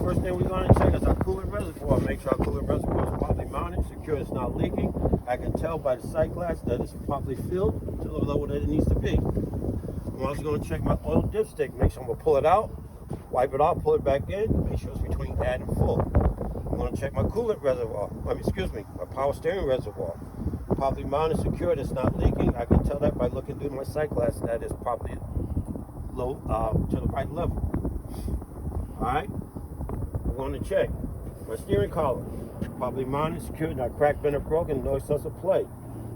first thing we're going to check is our coolant reservoir. Make sure our coolant reservoir is properly mounted, secure, it's not leaking. I can tell by the sight glass that it's properly filled to the level that it needs to be. I'm also going to check my oil dipstick. Make sure I'm going to pull it out, wipe it off, pull it back in, make sure it's between add and full. I'm going to check my coolant reservoir, my power steering reservoir. Properly mounted, secured, it's not leaking. I can tell that by looking through my sight glass that it's properly low to the right level. Alright, I'm going to check my steering column. Properly mounted, secured, not cracked, bent, or broken, no excessive play.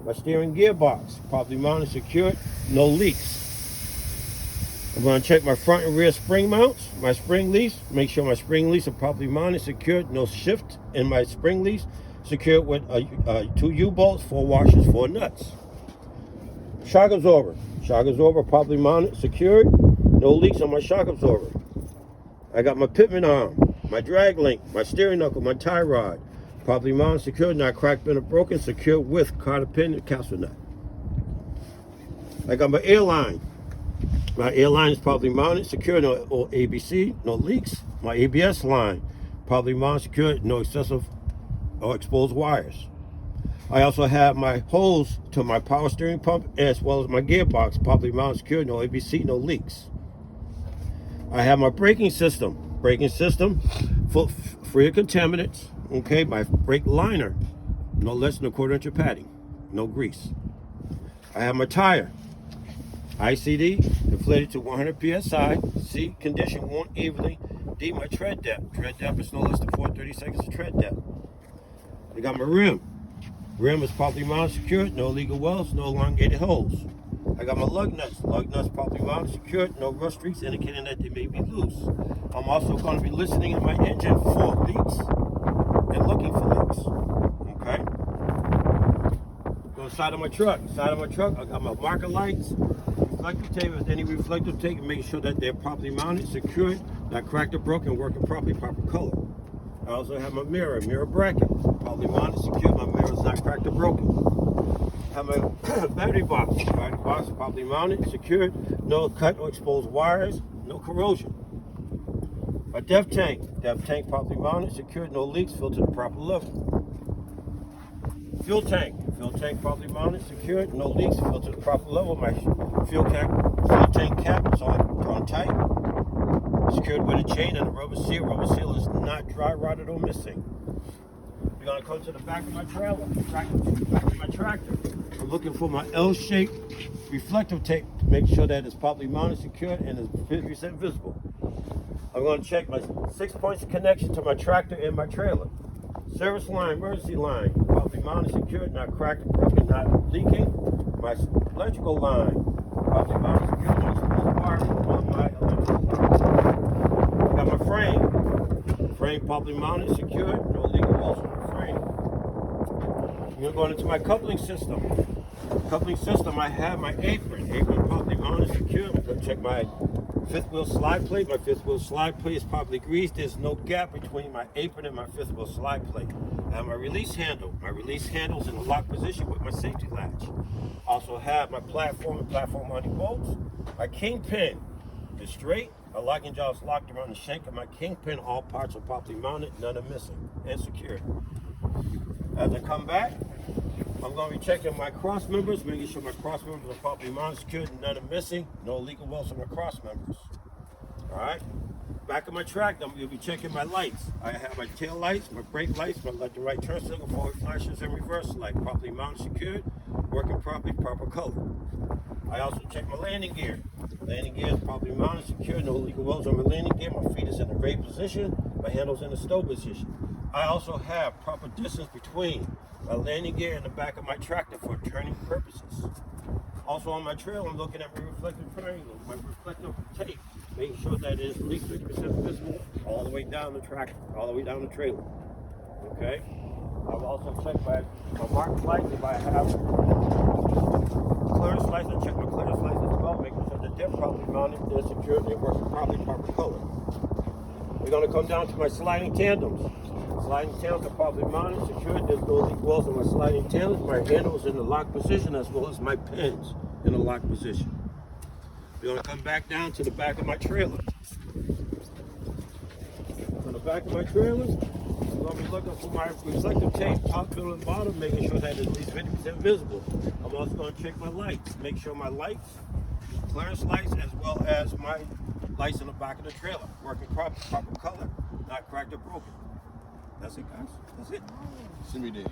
My steering gearbox, properly mounted, secured, no leaks. I'm going to check my front and rear spring mounts, my spring leads. Make sure my spring leads are properly mounted, secured, no shift in my spring leads. Secured with 2 U-bolts, 4 washers, 4 nuts. Shock absorber. Shock absorber properly mounted, secured, no leaks on my shock absorber. I got my pitman arm, my drag link, my steering knuckle, my tie rod. Properly mounted, secured, not cracked, bent, or broken, secured with cotter pin and castle nut. I got my airline. My airline is properly mounted, secured, no ABC, no leaks. My ABS line, properly mounted, secured, no excessive or exposed wires. I also have my hose to my power steering pump as well as my gearbox, properly mounted, secured, no ABC, no leaks. I have my braking system free of contaminants. Okay, my brake liner, no less than a 1/4 inch of padding, no grease. I have my tire, ICD, inflated to 100 psi. C, condition worn evenly. D, my tread depth. Tread depth is no less than 4/32 of tread depth. I got my rim. Rim is properly mounted, secured, no illegal welds, no elongated holes. I got my lug nuts. Lug nuts properly mounted, secured, no rust streaks indicating that they may be loose. I'm also going to be listening in my engine for leaks and looking for leaks. Okay? Go side of my truck. Side of my truck, I got my marker lights, reflective tape. If any reflective tape, make sure that they're properly mounted, secured, not cracked or broken, working properly, proper color. I also have my mirror bracket, properly mounted, secured. My mirror is not cracked or broken. I have my battery box. Battery box properly mounted, secured, no cut or exposed wires, no corrosion. My depth tank properly mounted, secured, no leaks, filled to the proper level. Fuel tank properly mounted, secured, no leaks, filled to the proper level. My fuel tank cap is on tight, secured with a chain and a rubber seal. Rubber seal is not dry rotted or missing. We're gonna come to the back of my trailer, back of my tractor. I'm looking for my L-shaped reflective tape to make sure that it's properly mounted, secured, and is 50% visible. I'm going to check my 6 points of connection to my tractor and my trailer. Service line, emergency line, properly mounted, secured, not cracked, broken, not leaking. My electrical line, properly mounted, secured, no exposed wire on my electrical line. I got my frame properly mounted, secured, no leaking welds on the frame. I'm going into my coupling system. I have my apron properly mounted, secured. I'm going to check my fifth wheel slide plate. My fifth wheel slide plate is properly greased. There's no gap between my apron and my fifth wheel slide plate. I have my release handle. My release handle is in the lock position with my safety latch. Also have my platform and platform mounting bolts. My kingpin is straight. My locking jaw is locked around the shank of my kingpin. All parts are properly mounted, none are missing, and secured. As I come back, I'm going to be checking my cross members, making sure my cross members are properly mounted, secured, and none are missing. No illegal welds on my cross members. All right. Back of my tractor, I'm going to be checking my lights. I have my tail lights, my brake lights, my left and right turn signal, forward flashers, and reverse light, properly mounted, secured, working properly, proper color. I also check my landing gear. Landing gear is properly mounted, secured, no illegal welds on my landing gear. My feet is in the brake position, my handle's in the stow position. I also have proper distance between my landing gear and the back of my tractor for turning purposes. Also on my trailer, I'm looking at my reflective triangle, my reflective tape, making sure that it is at least 50% visible all the way down the tractor, all the way down the trailer. Okay? I've also checked my mark lights. If I have clearance lights, I check my clearance lights as well, making sure that they're properly mounted, they're secured, they're working properly, proper color. We're going to come down to my sliding tandems. Sliding tandems are properly mounted, secured. There's no leak welds on my sliding tandems. My handle is in the lock position as well as my pins in the lock position. We're going to come back down to the back of my trailer. I'm going to back of my trailers, I'm going to be looking for my reflective tape, top, middle, and bottom, making sure that it's at least 50% visible. I'm also going to check my lights, make sure my lights, clearance lights, as well as my lights in the back of the trailer, working proper color, not cracked or broken. That's it, guys. That's it. Send me the